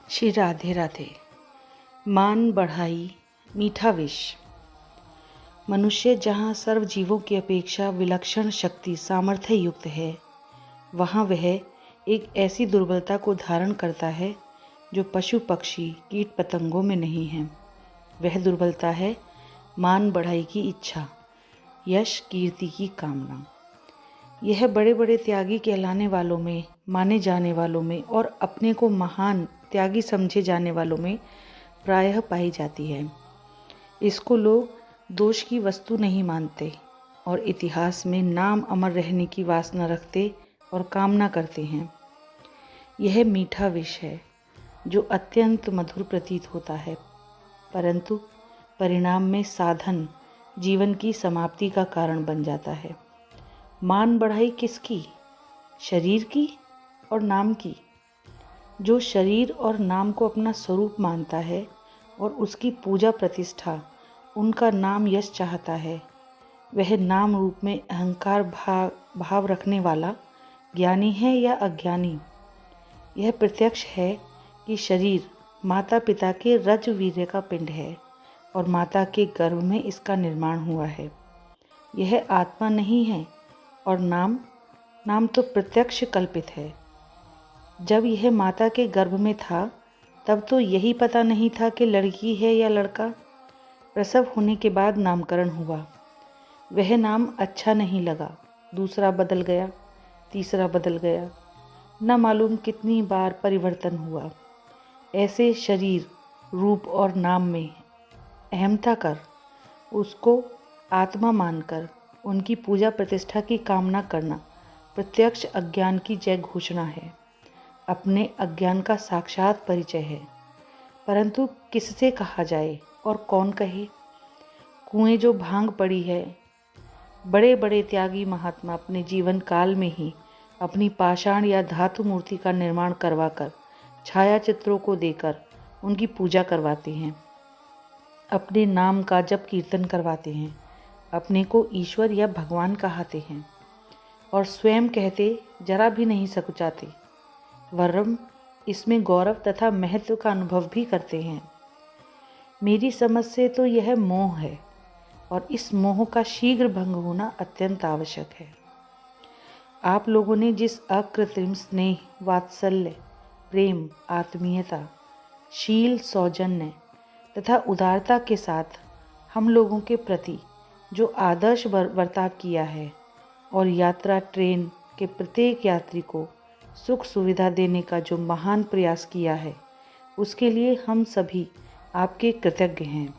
श्री राधे राधे। मान बढ़ाई मीठा विष। मनुष्य जहाँ सर्व जीवों की अपेक्षा विलक्षण शक्ति सामर्थ्य युक्त है, वहाँ वह एक ऐसी दुर्बलता को धारण करता है जो पशु पक्षी कीट पतंगों में नहीं है। वह दुर्बलता है मान बढ़ाई की इच्छा, यश कीर्ति की कामना। यह बड़े बड़े त्यागी कहलाने वालों में, माने जाने वालों में और अपने को महान त्यागी समझे जाने वालों में प्रायः पाई जाती है। इसको लोग दोष की वस्तु नहीं मानते और इतिहास में नाम अमर रहने की वासना रखते और कामना करते हैं। यह मीठा विष है जो अत्यंत मधुर प्रतीत होता है, परंतु परिणाम में साधन जीवन की समाप्ति का कारण बन जाता है। मान बढ़ाई किसकी? शरीर की और नाम की। जो शरीर और नाम को अपना स्वरूप मानता है और उसकी पूजा प्रतिष्ठा, उनका नाम यश चाहता है, वह नाम रूप में अहंकार भाव रखने वाला ज्ञानी है या अज्ञानी। यह प्रत्यक्ष है कि शरीर माता पिता के रज वीर्य का पिंड है और माता के गर्भ में इसका निर्माण हुआ है। यह आत्मा नहीं है और नाम तो प्रत्यक्ष कल्पित है। जब यह माता के गर्भ में था तब तो यही पता नहीं था कि लड़की है या लड़का। प्रसव होने के बाद नामकरण हुआ। वह नाम अच्छा नहीं लगा, दूसरा बदल गया, तीसरा बदल गया, न मालूम कितनी बार परिवर्तन हुआ। ऐसे शरीर रूप और नाम में अहमता कर उसको आत्मा मानकर उनकी पूजा प्रतिष्ठा की कामना करना प्रत्यक्ष अज्ञान की जय घोषणा है, अपने अज्ञान का साक्षात परिचय है। परंतु किससे कहा जाए और कौन कहे? कुएं जो भांग पड़ी है। बड़े बड़े त्यागी महात्मा अपने जीवन काल में ही अपनी पाषाण या धातु मूर्ति का निर्माण करवाकर छाया चित्रों को देकर उनकी पूजा करवाते हैं, अपने नाम का जप कीर्तन करवाते हैं, अपने को ईश्वर या भगवान कहते हैं और स्वयं कहते जरा भी नहीं सकुचाते, वरम इसमें गौरव तथा महत्व का अनुभव भी करते हैं। मेरी समझ से तो यह मोह है और इस मोह का शीघ्र भंग होना अत्यंत आवश्यक है। आप लोगों ने जिस अकृत्रिम स्नेह, वात्सल्य, प्रेम, आत्मीयता, शील, सौजन्य तथा उदारता के साथ हम लोगों के प्रति जो आदर्श बर्ताव किया है और यात्रा ट्रेन के प्रत्येक यात्री को सुख सुविधा देने का जो महान प्रयास किया है, उसके लिए हम सभी आपके कृतज्ञ हैं।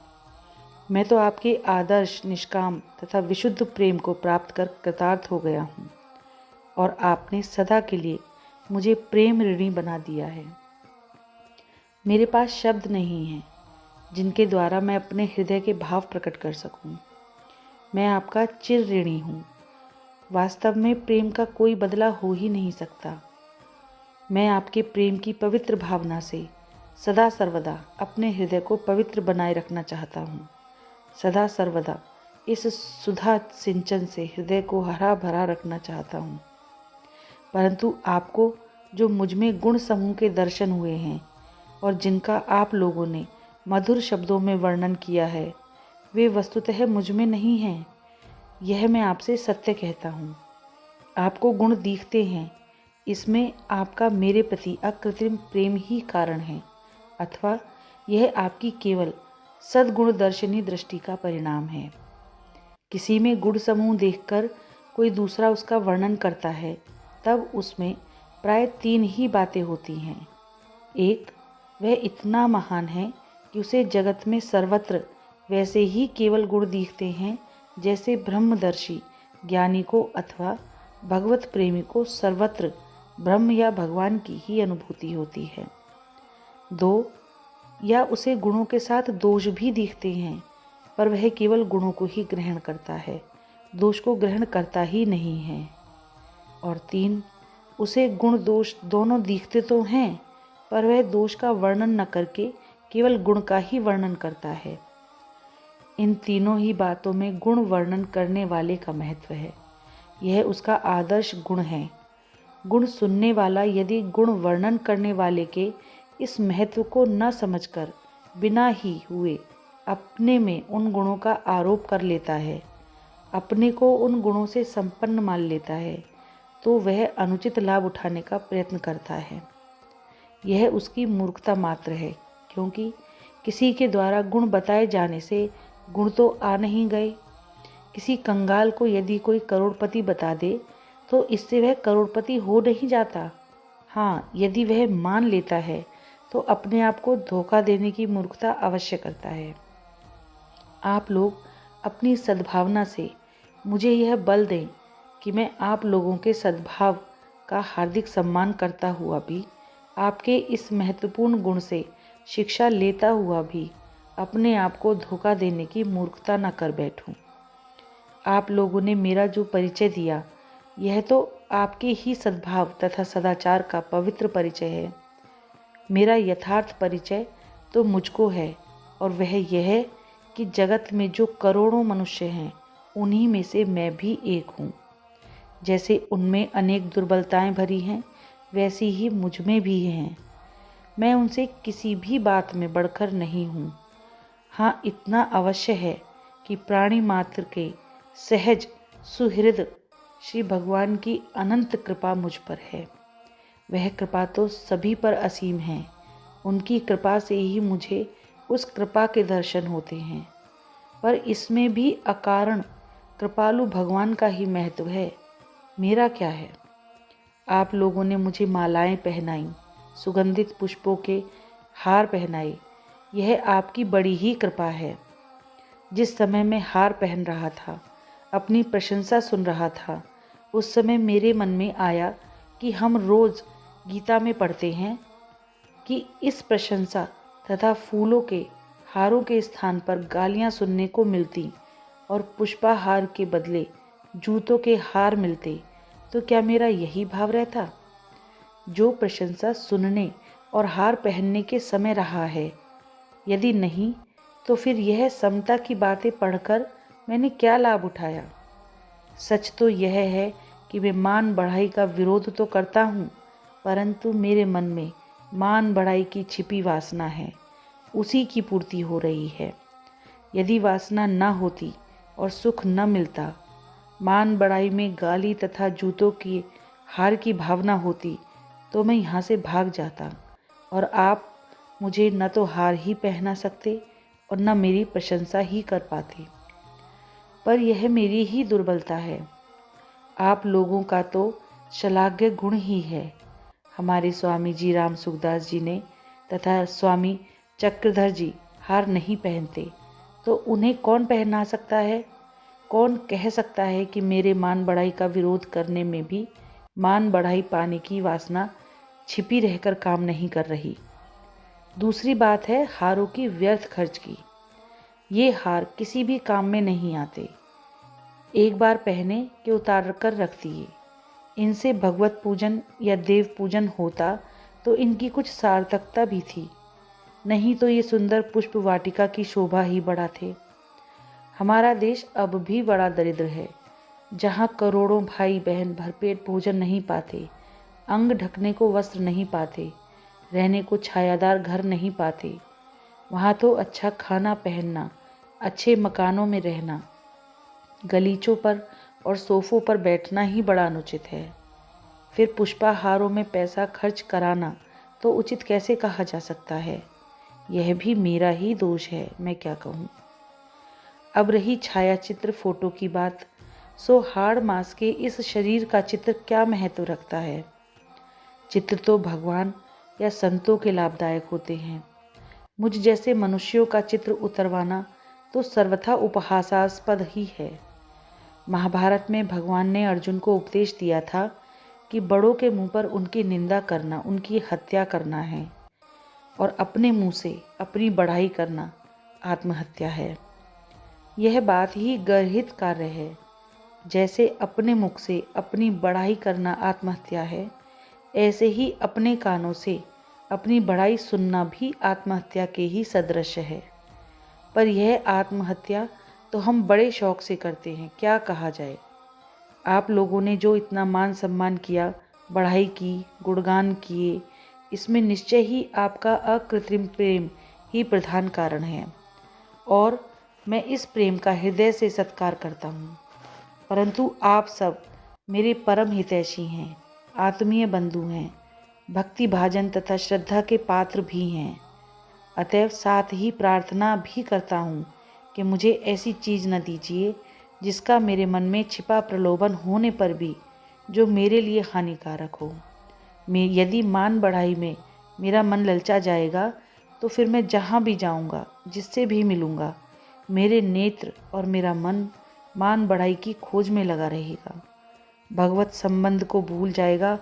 मैं तो आपके आदर्श, निष्काम तथा विशुद्ध प्रेम को प्राप्त कर कृतार्थ हो गया हूँ और आपने सदा के लिए मुझे प्रेम ऋणी बना दिया है। मेरे पास शब्द नहीं हैं जिनके द्वारा मैं अपने हृदय के भाव प्रकट कर सकूं। मैं आपका चिर ऋणी हूँ। वास्तव में प्रेम का कोई बदला हो ही नहीं सकता। मैं आपके प्रेम की पवित्र भावना से सदा सर्वदा अपने हृदय को पवित्र बनाए रखना चाहता हूँ। सदा सर्वदा इस सुधा सिंचन से हृदय को हरा भरा रखना चाहता हूँ। परंतु आपको जो मुझ में गुण समूह के दर्शन हुए हैं और जिनका आप लोगों ने मधुर शब्दों में वर्णन किया है, वे वस्तुतः मुझ में नहीं हैं। यह मैं आपसे सत्य कहता हूँ। आपको गुण दिखते हैं, इसमें आपका मेरे प्रति अकृत्रिम प्रेम ही कारण है, अथवा यह आपकी केवल सद्गुण दर्शनी दृष्टि का परिणाम है। किसी में गुण समूह देखकर कोई दूसरा उसका वर्णन करता है, तब उसमें प्राय 3 ही बातें होती हैं। एक, वह इतना महान है कि उसे जगत में सर्वत्र वैसे ही केवल गुण दिखते हैं जैसे ब्रह्मदर्शी ज्ञानी को अथवा भगवत प्रेमी को सर्वत्र ब्रह्म या भगवान की ही अनुभूति होती है। 2, या उसे गुणों के साथ दोष भी दिखते हैं, पर वह केवल गुणों को ही ग्रहण करता है, दोष को ग्रहण करता ही नहीं है। और 3, उसे गुण दोष दोनों दिखते तो हैं, पर वह दोष का वर्णन न करके केवल गुण का ही वर्णन करता है। इन तीनों ही बातों में गुण वर्णन करने वाले का महत्व है। यह उसका आदर्श गुण है। गुण सुनने वाला यदि गुण वर्णन करने वाले के इस महत्व को न समझकर बिना ही हुए अपने में उन गुणों का आरोप कर लेता है, अपने को उन गुणों से संपन्न मान लेता है, तो वह अनुचित लाभ उठाने का प्रयत्न करता है। यह उसकी मूर्खता मात्र है, क्योंकि किसी के द्वारा गुण बताए जाने से गुण तो आ नहीं गए। किसी कंगाल को यदि कोई करोड़पति बता दे तो इससे वह करोड़पति हो नहीं जाता। हाँ, यदि वह मान लेता है तो अपने आप को धोखा देने की मूर्खता अवश्य करता है। आप लोग अपनी सद्भावना से मुझे यह बल दें कि मैं आप लोगों के सद्भाव का हार्दिक सम्मान करता हुआ भी, आपके इस महत्वपूर्ण गुण से शिक्षा लेता हुआ भी अपने आप को धोखा देने की मूर्खता न कर बैठूं। आप लोगों ने मेरा जो परिचय दिया, यह तो आपके ही सद्भाव तथा सदाचार का पवित्र परिचय है। मेरा यथार्थ परिचय तो मुझको है, और वह यह है कि जगत में जो करोड़ों मनुष्य हैं, उन्हीं में से मैं भी एक हूँ। जैसे उनमें अनेक दुर्बलताएं भरी हैं, वैसी ही मुझ में भी हैं। मैं उनसे किसी भी बात में बढ़कर नहीं हूँ। हाँ, इतना अवश्य है कि प्राणी मात्र के सहज सुहृद श्री भगवान की अनंत कृपा मुझ पर है। वह कृपा तो सभी पर असीम है। उनकी कृपा से ही मुझे उस कृपा के दर्शन होते हैं। पर इसमें भी अकारण कृपालु भगवान का ही महत्व है। मेरा क्या है? आप लोगों ने मुझे मालाएं पहनाई, सुगंधित पुष्पों के हार पहनाए, यह आपकी बड़ी ही कृपा है। जिस समय मैं हार पहन रहा था, अपनी प्रशंसा सुन रहा था, उस समय मेरे मन में आया कि हम रोज़ गीता में पढ़ते हैं कि इस प्रशंसा तथा फूलों के हारों के स्थान पर गालियां सुनने को मिलती और पुष्पाहार के बदले जूतों के हार मिलते, तो क्या मेरा यही भाव रहता? जो प्रशंसा सुनने और हार पहनने के समय रहा है, यदि नहीं तो फिर यह समता की बातें पढ़कर मैंने क्या लाभ उठाया? सच तो यह है कि मैं मान बढ़ाई का विरोध तो करता हूँ, परंतु मेरे मन में मान बढ़ाई की छिपी वासना है, उसी की पूर्ति हो रही है। यदि वासना न होती और सुख न मिलता, मान बढ़ाई में गाली तथा जूतों की हार की भावना होती, तो मैं यहाँ से भाग जाता और आप मुझे न तो हार ही पहना सकते और न मेरी प्रशंसा ही कर पाते। पर यह मेरी ही दुर्बलता है। आप लोगों का तो श्लाघ्य गुण ही है। हमारे स्वामी जी राम सुखदास जी ने तथा स्वामी चक्रधर जी हार नहीं पहनते, तो उन्हें कौन पहना सकता है? कौन कह सकता है कि मेरे मान बढ़ाई का विरोध करने में भी मान बढ़ाई पाने की वासना छिपी रहकर काम नहीं कर रही? दूसरी बात है हारों की व्यर्थ खर्च की। ये हार किसी भी काम में नहीं आते। एक बार पहने कि उतार कर रख दिए। इनसे भगवत पूजन या देव पूजन होता तो इनकी कुछ सार्थकता भी थी, नहीं तो ये सुंदर पुष्प वाटिका की शोभा ही बढ़ाते। हमारा देश अब भी बड़ा दरिद्र है, जहाँ करोड़ों भाई बहन भरपेट भोजन नहीं पाते, अंग ढकने को वस्त्र नहीं पाते, रहने को छायादार घर नहीं पाते। वहाँ तो अच्छा खाना पहनना, अच्छे मकानों में रहना, गलीचों पर और सोफ़ों पर बैठना ही बड़ा अनुचित है। फिर पुष्पाहारों में पैसा खर्च कराना तो उचित कैसे कहा जा सकता है? यह भी मेरा ही दोष है, मैं क्या कहूँ। अब रही छायाचित्र फोटो की बात, सो हाड़ मास के इस शरीर का चित्र क्या महत्व रखता है? चित्र तो भगवान या संतों के लाभदायक होते हैं। मुझ जैसे मनुष्यों का चित्र उतरवाना तो सर्वथा उपहासास्पद ही है। महाभारत में भगवान ने अर्जुन को उपदेश दिया था कि बड़ों के मुंह पर उनकी निंदा करना उनकी हत्या करना है, और अपने मुंह से अपनी बढ़ाई करना आत्महत्या है। यह बात ही गर्हित कार्य है। जैसे अपने मुख से अपनी बढ़ाई करना आत्महत्या है, ऐसे ही अपने कानों से अपनी बढ़ाई सुनना भी आत्महत्या के ही सदृश है। पर यह आत्महत्या तो हम बड़े शौक से करते हैं, क्या कहा जाए। आप लोगों ने जो इतना मान सम्मान किया, बढ़ाई की, गुणगान किए, इसमें निश्चय ही आपका अकृत्रिम प्रेम ही प्रधान कारण है और मैं इस प्रेम का हृदय से सत्कार करता हूँ। परंतु आप सब मेरे परम हितैषी हैं, आत्मीय बंधु हैं, भक्ति भाजन तथा श्रद्धा के पात्र भी हैं। अतएव साथ ही प्रार्थना भी करता हूँ कि मुझे ऐसी चीज़ न दीजिए जिसका मेरे मन में छिपा प्रलोभन होने पर भी जो मेरे लिए हानिकारक हो। यदि मान बढ़ाई में मेरा मन ललचा जाएगा तो फिर मैं जहाँ भी जाऊँगा, जिससे भी मिलूँगा, मेरे नेत्र और मेरा मन मान बढ़ाई की खोज में लगा रहेगा, भगवत संबंध को भूल जाएगा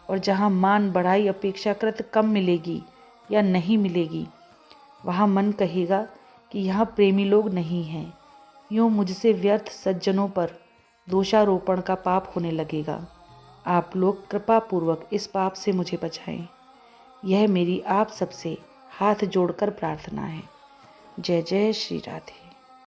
और जहाँ मान बढ़ाई अपेक्षाकृत कम मिलेगी या नहीं मिलेगी, वहाँ मन कहेगा कि यहाँ प्रेमी लोग नहीं हैं। यूँ मुझसे व्यर्थ सज्जनों पर दोषारोपण का पाप होने लगेगा। आप लोग कृपा पूर्वक इस पाप से मुझे बचाएं। यह मेरी आप सबसे हाथ जोड़कर प्रार्थना है। जय जय श्री राधे।